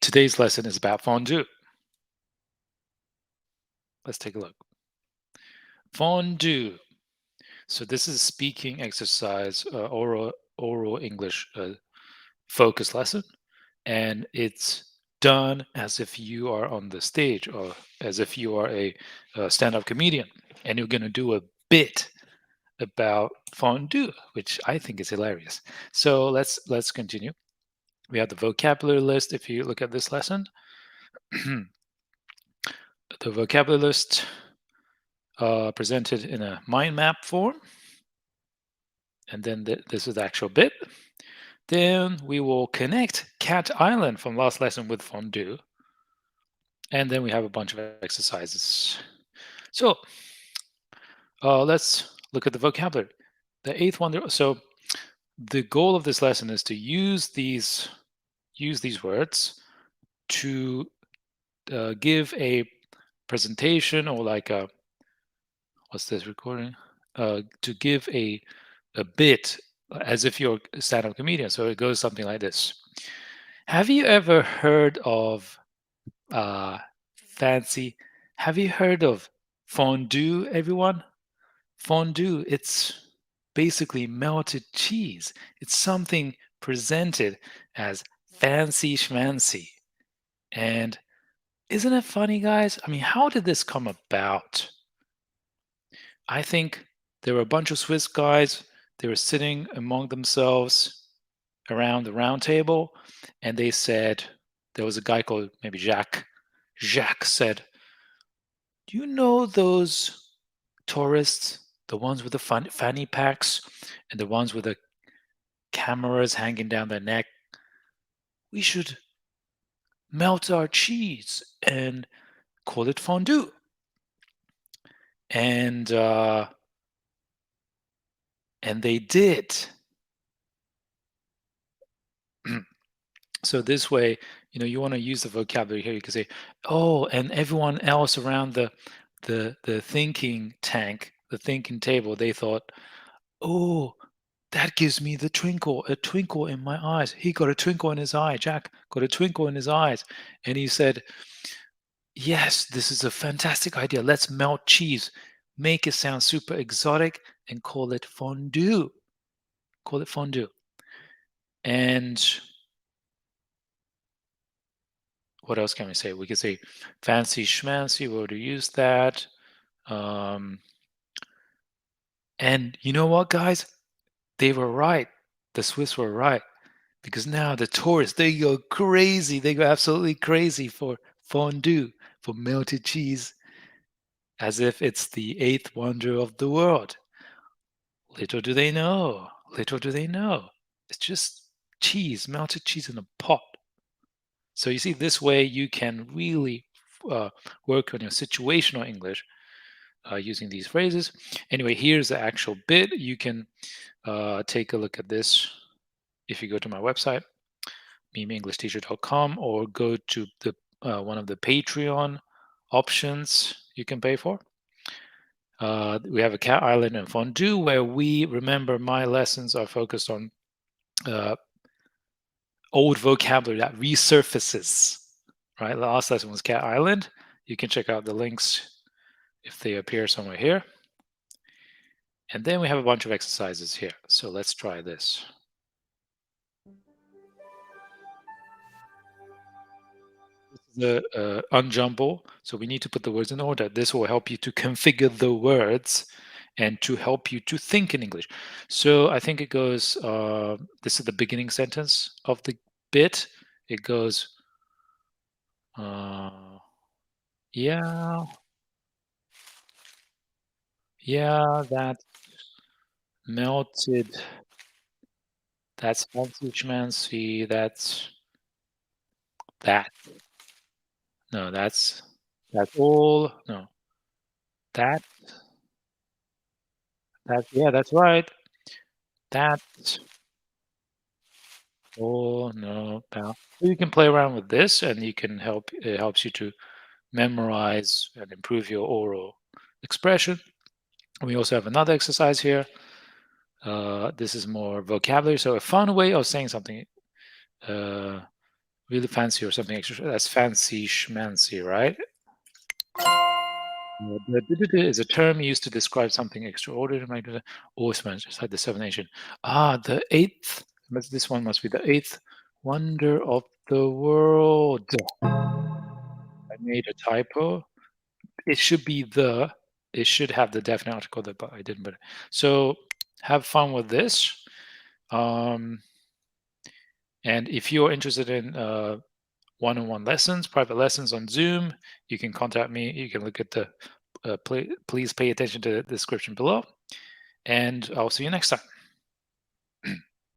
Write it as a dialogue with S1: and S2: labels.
S1: Today's lesson is about fondue. Let's take a look. Fondue. So this is a speaking exercise, oral English focus lesson, and it's done as if you are on the stage or as if you are a stand-up comedian, and you're going to do a bit about fondue, which I think is hilarious. So let's continue. We have the vocabulary list. If you look at this lesson, the vocabulary list presented in a mind map form, and then this is the actual bit. Then we will connect Cat Island from last lesson with fondue, and then we have a bunch of exercises. So let's look at the vocabulary. The eighth one. So the goal of this lesson is to use these words to give a presentation, or like a, what's this recording? To give a bit as if you're a stand-up comedian. So it goes something like this. Have you ever heard of uh, fancy? Have you heard of fondue, everyone? Fondue, it's basically melted cheese. It's something presented as fancy schmancy. And isn't it funny, guys? I mean, how did this come about? I think there were a bunch of Swiss guys. They were sitting among themselves around the round table, and they said, there was a guy called maybe Jacques. Jacques said, "Do you know those tourists, the ones with the fanny packs and the ones with the cameras hanging down their neck? We should melt our cheese and call it fondue." And they did. So this way, you want to use the vocabulary here. You can say, "Oh," and everyone else around the thinking tank, the thinking table, they thought, "Oh, that gives me a twinkle in my eyes. He got a twinkle in his eye. Jack got a twinkle in his eyes," and he said, "Yes, this is a fantastic idea. Let's melt cheese, make it sound super exotic, and call it fondue. Call it fondue." And what else can we say? We could say fancy schmancy. We already used that. Um, and you know what, guys? They were right. The Swiss were right, because now the tourists, they go crazy. They go absolutely crazy for fondue, for melted cheese, as if it's the eighth wonder of the world. Little do they know. Little do they know. It's just cheese, melted cheese in a pot. So you see, this way you can really work on your situational English using these phrases. Anyway, here's the actual bit. You can take a look at this if you go to my website, memeenglishteacher.com, or go to the one of the Patreon options you can pay for. We have a Cat Island and Fondue, where we remember my lessons are focused on old vocabulary that resurfaces. Right, the last lesson was Cat Island. You can check out the links if they appear somewhere here. And then we have a bunch of exercises here. So let's try this. The unjumble. So we need to put the words in order. This will help you to configure the words and to help you to think in English. So I think it goes, this is the beginning sentence of the bit. It goes, yeah, yeah, that melted, that's fancy schmancy, that's that. No, that's all. No, that, yeah, that's right. That's all. No, pal. So you can play around with this, and you can it helps you to memorize and improve your oral expression. We also have another exercise here. This is more vocabulary. So a fun way of saying something. really fancy or something extra. That's fancy schmancy, right? The is a term used to describe something extraordinary. Always managed like the seven nation. The eighth. This one must be the eighth wonder of the world. I made a typo. It should be the. It should have the definite article, but I didn't. But so have fun with this. And if you're interested in one-on-one lessons, private lessons on Zoom, you can contact me. You can look at the. Please pay attention to the description below, and I'll see you next time.